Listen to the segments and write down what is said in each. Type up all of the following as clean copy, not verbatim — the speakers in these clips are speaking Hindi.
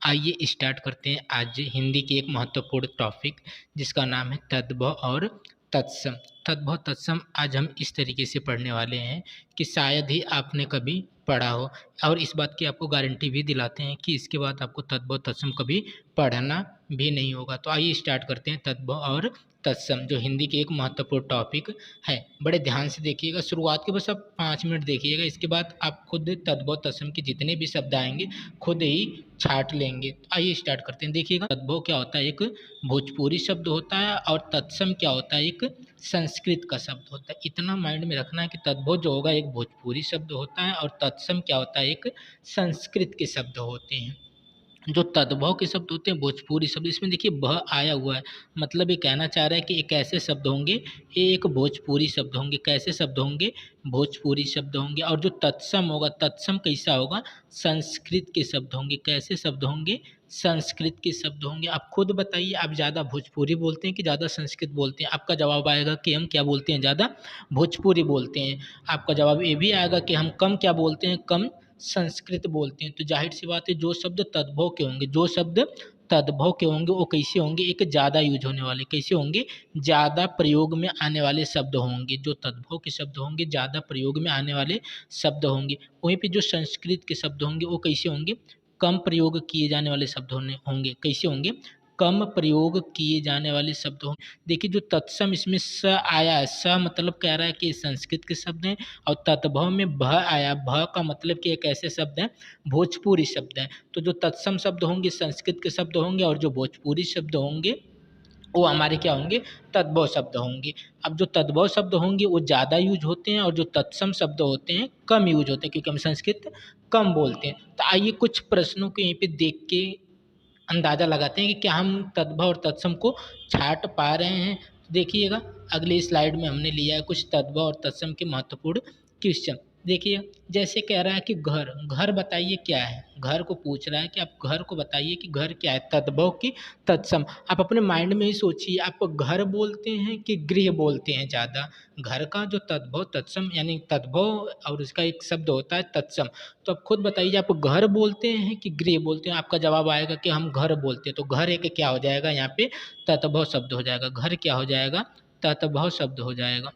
आइए स्टार्ट करते हैं आज हिंदी की एक महत्वपूर्ण टॉपिक जिसका नाम है तद्भव और तत्सम। तद्भव तत्सम आज हम इस तरीके से पढ़ने वाले हैं कि शायद ही आपने कभी पढ़ा हो, और इस बात की आपको गारंटी भी दिलाते हैं कि इसके बाद आपको तद्भव तत्सम कभी पढ़ना भी नहीं होगा। तो आइए स्टार्ट करते हैं तद्भव और तत्सम, जो हिंदी की एक महत्वपूर्ण टॉपिक है। बड़े ध्यान से देखिएगा, शुरुआत के बस आप 5 मिनट देखिएगा, इसके बाद आप खुद तद्भव तत्सम के जितने भी शब्द आएंगे खुद ही छाट लेंगे। तो आइए स्टार्ट करते हैं। देखिएगा, तद्भव क्या होता है, एक भोजपुरी शब्द होता है, और तत्सम क्या होता है, एक संस्कृत का शब्द होता है। इतना माइंड में रखना है कि तद्भव जो होगा एक भोजपुरी शब्द होता है, और तत्सम क्या होता है, एक संस्कृत के शब्द होते हैं। जो तद्भव के शब्द होते हैं भोजपुरी शब्द, इसमें देखिए भ आया हुआ है, मतलब ये कहना चाह रहा है कि एक ऐसे शब्द होंगे, ये एक भोजपुरी शब्द होंगे। कैसे शब्द होंगे, भोजपुरी शब्द होंगे। और जो तत्सम होगा, तत्सम कैसा होगा, संस्कृत के शब्द होंगे। कैसे शब्द होंगे, संस्कृत के शब्द होंगे। आप खुद बताइए, आप ज़्यादा भोजपुरी बोलते हैं कि ज़्यादा संस्कृत बोलते हैं? आपका जवाब आएगा कि हम क्या बोलते हैं, ज़्यादा भोजपुरी बोलते हैं। आपका जवाब ये भी आएगा कि हम कम क्या बोलते हैं, कम संस्कृत बोलते हैं। तो जाहिर सी बात है, जो शब्द तद्भव के होंगे, जो शब्द तद्भव के होंगे वो कैसे होंगे, एक ज़्यादा यूज होने वाले, कैसे होंगे, ज़्यादा प्रयोग में आने वाले शब्द होंगे। जो तद्भव के शब्द होंगे ज़्यादा प्रयोग में आने वाले शब्द होंगे। वहीं पे जो संस्कृत के शब्द होंगे वो कैसे होंगे, कम प्रयोग किए जाने वाले शब्द होंगे। कैसे होंगे, कम प्रयोग किए जाने वाले शब्द होंगे। देखिए, जो तत्सम इसमें स आया है, स मतलब कह रहा है कि संस्कृत के शब्द हैं, और तद्भव में भ आया, भ का मतलब कि एक ऐसे शब्द हैं, भोजपुरी शब्द हैं। तो जो तत्सम शब्द होंगे संस्कृत के शब्द होंगे, और जो भोजपुरी शब्द होंगे वो हमारे क्या होंगे, तद्भव शब्द होंगे। अब जो तद्भव शब्द होंगे वो ज़्यादा यूज होते हैं, और जो तत्सम शब्द होते हैं कम यूज होते हैं, क्योंकि हम संस्कृत कम बोलते हैं। तो आइए कुछ प्रश्नों को यहीं पे देख के अंदाज़ा लगाते हैं कि क्या हम तद्भव और तत्सम को छाट पा रहे हैं। देखिएगा, अगली स्लाइड में हमने लिया है कुछ तद्भव और तत्सम के महत्वपूर्ण क्वेश्चन। देखिए, जैसे कह रहा है कि घर, घर बताइए क्या है। घर को पूछ रहा है कि आप घर को बताइए कि घर क्या है, तद्भव की तत्सम। आप अपने माइंड में ही सोचिए, आप घर बोलते हैं कि गृह बोलते हैं ज़्यादा। घर का जो तद्भव तत्सम यानी तद्भव और उसका एक शब्द होता है तत्सम। तो आप खुद बताइए, आप घर बोलते हैं कि गृह बोलते हैं? आपका जवाब आएगा कि हम घर बोलते हैं। तो घर एक क्या हो जाएगा, यहाँ पे तत्भव शब्द हो जाएगा। घर क्या हो जाएगा, तत्भव शब्द हो जाएगा,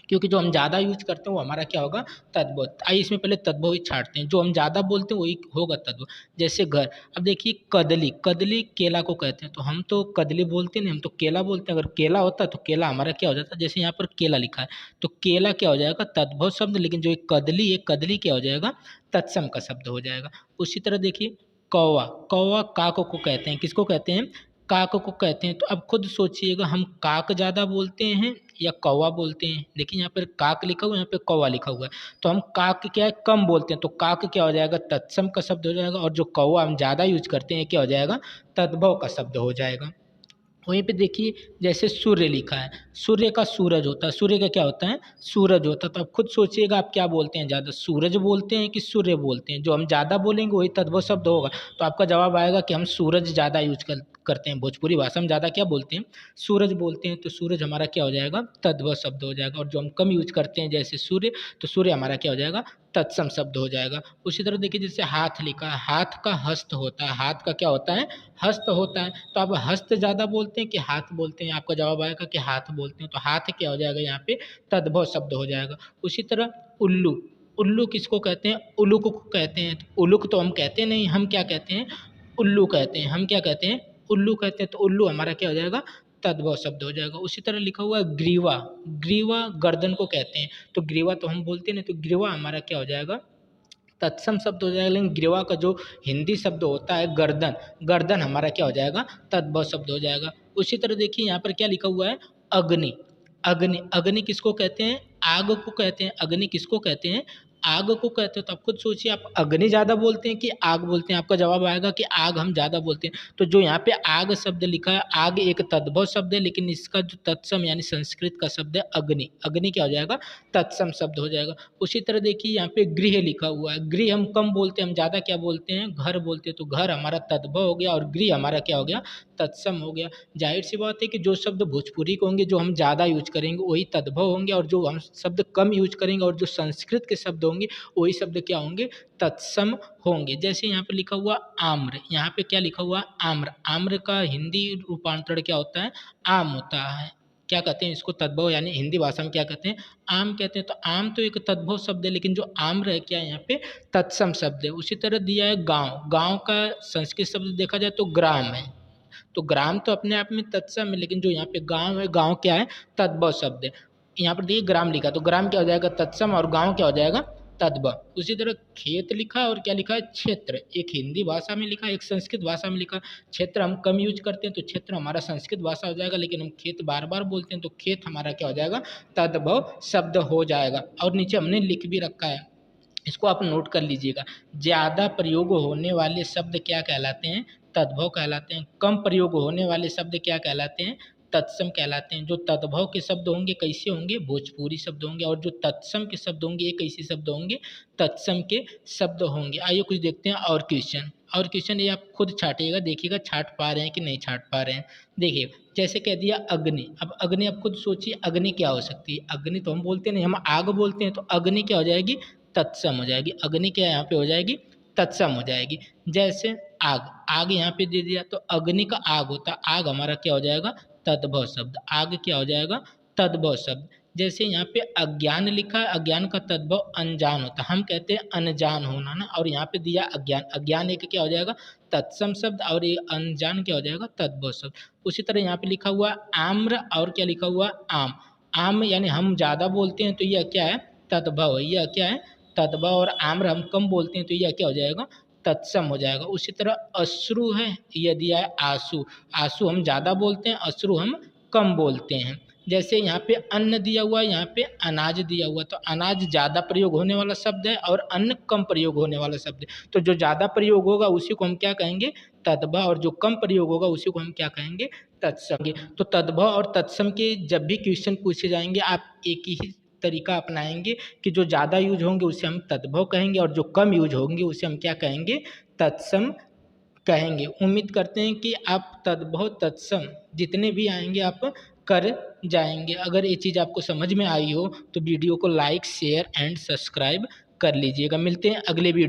क्योंकि जो हम ज़्यादा यूज करते हैं वो हमारा क्या होगा, तद्भव। आइए इसमें पहले तद्भव ही छाँटते हैं, जो हम ज़्यादा बोलते हैं वही होगा तद्भव। जैसे घर, अब देखिए कदली, कदली केला को कहते हैं, तो हम तो कदली बोलते नहीं, हम तो केला बोलते हैं। अगर केला होता तो केला हमारा क्या हो जाता, जैसे यहाँ पर केला लिखा है तो केला क्या हो जाएगा, तद्भव शब्द। लेकिन जो एक कदली है, कदली क्या हो जाएगा, तत्सम का शब्द हो जाएगा। उसी तरह देखिए कौवा, कौवा काक को कहते हैं, किसको कहते हैं, काक को कहते हैं। तो अब खुद सोचिएगा, हम काक ज़्यादा बोलते हैं या कौवा बोलते हैं? देखिए यहाँ पर काक लिखा हुआ है, यहाँ पे कौवा लिखा हुआ है, तो हम काक क्या है, कम बोलते हैं। तो काक क्या हो जाएगा, तत्सम का शब्द हो जाएगा, और जो कौवा हम ज़्यादा यूज करते हैं क्या हो जाएगा, तद्भव का शब्द हो जाएगा। वहीं पे देखिए, जैसे सूर्य लिखा है, सूर्य का सूरज होता है, सूर्य का क्या होता है, सूरज होता है। तो आप खुद सोचिएगा, आप क्या बोलते हैं ज़्यादा, सूरज बोलते हैं कि सूर्य बोलते हैं? जो हम ज़्यादा बोलेंगे वही तद्भव शब्द होगा। तो आपका जवाब आएगा कि हम सूरज ज़्यादा यूज करते हैं। भोजपुरी भाषा में ज़्यादा क्या बोलते हैं, सूरज बोलते हैं। तो सूरज हमारा क्या हो जाएगा, तद्भव शब्द हो जाएगा। और जो हम कम यूज करते हैं जैसे सूर्य, तो सूर्य हमारा क्या हो जाएगा, तत्सम शब्द हो जाएगा। उसी तरह देखिए, जैसे हाथ लिखा है, हाथ का हस्त होता है, हाथ का क्या होता है, हस्त होता है। तो आप हस्त ज़्यादा बोलते हैं कि हाथ बोलते हैं? आपका जवाब आएगा कि हाथ बोलते हैं। तो हाथ क्या हो जाएगा, यहाँ पे तद्भव शब्द हो जाएगा। उसी तरह उल्लू, उल्लू किसको कहते हैं, उल्लुक को कहते हैं। तो उल्लुक तो हम कहते नहीं, हम क्या कहते हैं, उल्लू कहते हैं। हम क्या कहते हैं, उल्लू कहते हैं। तो उल्लू हमारा क्या हो जाएगा, तद्भव शब्द हो जाएगा। उसी तरह लिखा हुआ है ग्रीवा, ग्रीवा गर्दन को कहते हैं। तो ग्रीवा तो हम बोलते नहीं, तो ग्रीवा हमारा क्या हो जाएगा, तत्सम शब्द हो जाएगा। लेकिन ग्रीवा का जो हिंदी शब्द होता है गर्दन, गर्दन हमारा क्या हो जाएगा, तद्भव शब्द हो जाएगा। उसी तरह देखिए यहाँ पर क्या लिखा हुआ है, अग्नि, अग्नि, अग्नि किसको कहते हैं, आग को कहते हैं। अग्नि किसको कहते हैं, आग को कहते हैं। तो आप खुद सोचिए, आप अग्नि ज़्यादा बोलते हैं कि आग बोलते हैं? आपका जवाब आएगा कि आग हम ज़्यादा बोलते हैं। तो जो यहाँ पे आग शब्द लिखा है, आग एक तद्भव शब्द है, लेकिन इसका जो तत्सम यानी संस्कृत का शब्द है अग्नि, अग्नि क्या हो जाएगा, तत्सम शब्द हो जाएगा। उसी तरह देखिए यहाँ पे गृह लिखा हुआ है, गृह हम कम बोलते हैं, हम ज़्यादा क्या बोलते हैं, घर बोलते हैं। तो घर हमारा तद्भव हो गया, और गृह हमारा क्या हो गया, तत्सम हो गया। जाहिर सी बात है कि जो शब्द भोजपुरी के होंगे, जो हम ज़्यादा यूज करेंगे वही तद्भव होंगे, और जो हम शब्द कम यूज करेंगे और जो संस्कृत के शब्द होंगे होंगे वही शब्द क्या होंगे, तत्सम होंगे। जैसे यहाँ पे लिखा हुआ आम्र, यहाँ पे क्या लिखा हुआ आम्र, आम्र का हिंदी रूपांतरण क्या होता है, आम होता है। क्या कहते हैं इसको, तद्भव, यानी हिंदी भाषा में क्या कहते हैं, आम कहते हैं। तो आम तो एक तद्भव शब्द है, लेकिन जो आम्र है क्या है यहाँ पे तत्सम शब्द है। उसी तरह दिया है गांव, गांव का संस्कृत शब्द देखा जाए तो ग्राम है, तो ग्राम तो अपने आप में तत्सम है, लेकिन जो यहाँ पे गांव है, गांव क्या है, तद्भव शब्द है। यहाँ पर देखिए ग्राम लिखा, तो ग्राम क्या हो जाएगा, तत्सम, और गांव क्या हो जाएगा, तद्भव। उसी तरह खेत लिखा है, और क्या लिखा है, क्षेत्र। एक हिंदी भाषा में लिखा है, एक संस्कृत भाषा में लिखा। क्षेत्र हम कम यूज करते हैं, तो क्षेत्र हमारा संस्कृत भाषा हो जाएगा, लेकिन हम खेत बार बार बोलते हैं, तो खेत हमारा क्या हो जाएगा, तद्भव शब्द हो जाएगा। और नीचे हमने लिख भी रखा है, इसको आप नोट कर लीजिएगा। ज़्यादा प्रयोग होने वाले शब्द क्या कहलाते हैं, तद्भव कहलाते हैं। कम प्रयोग होने वाले शब्द क्या कहलाते हैं, तत्सम कहलाते हैं। जो तद्भव के शब्द होंगे कैसे होंगे, भोजपुरी शब्द होंगे, और जो तत्सम के शब्द होंगे ये कैसे शब्द होंगे, तत्सम के शब्द होंगे। आइए कुछ देखते हैं और क्वेश्चन। और क्वेश्चन ये आप खुद छाटिएगा, देखिएगा छाट पा रहे हैं कि नहीं छाट पा रहे हैं। देखिए जैसे कह दिया अग्नि, अब अग्नि आप खुद सोचिए अग्नि क्या हो सकती है। अग्नि तो हम बोलते नहीं, हम आग बोलते हैं, तो अग्नि क्या हो जाएगी, तत्सम हो जाएगी। अग्नि क्या यहाँ पे हो जाएगी, तत्सम हो जाएगी। जैसे आग, आग यहाँ पे दे दिया, तो अग्नि का आग होता, आग हमारा क्या हो जाएगा, तद्भव शब्द। आग क्या हो जाएगा, तद्भव शब्द। जैसे यहाँ पे अज्ञान लिखा है, अज्ञान का तद्भव अनजान होता है, हम कहते हैं अनजान होना ना, और यहाँ पे दिया अज्ञान, अज्ञान एक क्या हो जाएगा, तत्सम शब्द, और ये अनजान क्या हो जाएगा, तद्भव शब्द। उसी तरह यहाँ पे लिखा हुआ आम्र, और क्या लिखा हुआ आम, आम यानी हम ज़्यादा बोलते हैं, तो यह क्या है, तद्भव है। यह क्या है, तद्भव। और आम्र हम कम बोलते हैं, तो यह क्या हो जाएगा, तत्सम हो जाएगा। उसी तरह अश्रु है, यह दिया है आंसू, आंसू हम ज़्यादा बोलते हैं, अश्रु हम कम बोलते हैं। जैसे यहाँ पे अन्न दिया हुआ है, यहाँ पे अनाज दिया हुआ, तो अनाज ज़्यादा प्रयोग होने वाला शब्द है, और अन्न कम प्रयोग होने वाला शब्द है। तो जो ज़्यादा प्रयोग होगा उसी को हम क्या कहेंगे, तद्भव, और जो कम प्रयोग होगा उसी को हम क्या कहेंगे, तत्सम। तो तद्भव और तत्सम के जब भी क्वेश्चन पूछे जाएंगे, आप एक ही तरीका अपनाएंगे कि जो ज़्यादा यूज होंगे उसे हम तद्भव कहेंगे, और जो कम यूज होंगे उसे हम क्या कहेंगे, तत्सम कहेंगे। उम्मीद करते हैं कि आप तद्भव तत्सम जितने भी आएंगे आप कर जाएंगे। अगर ये चीज़ आपको समझ में आई हो तो वीडियो को लाइक, शेयर एंड सब्सक्राइब कर लीजिएगा। मिलते हैं अगले वीडियो।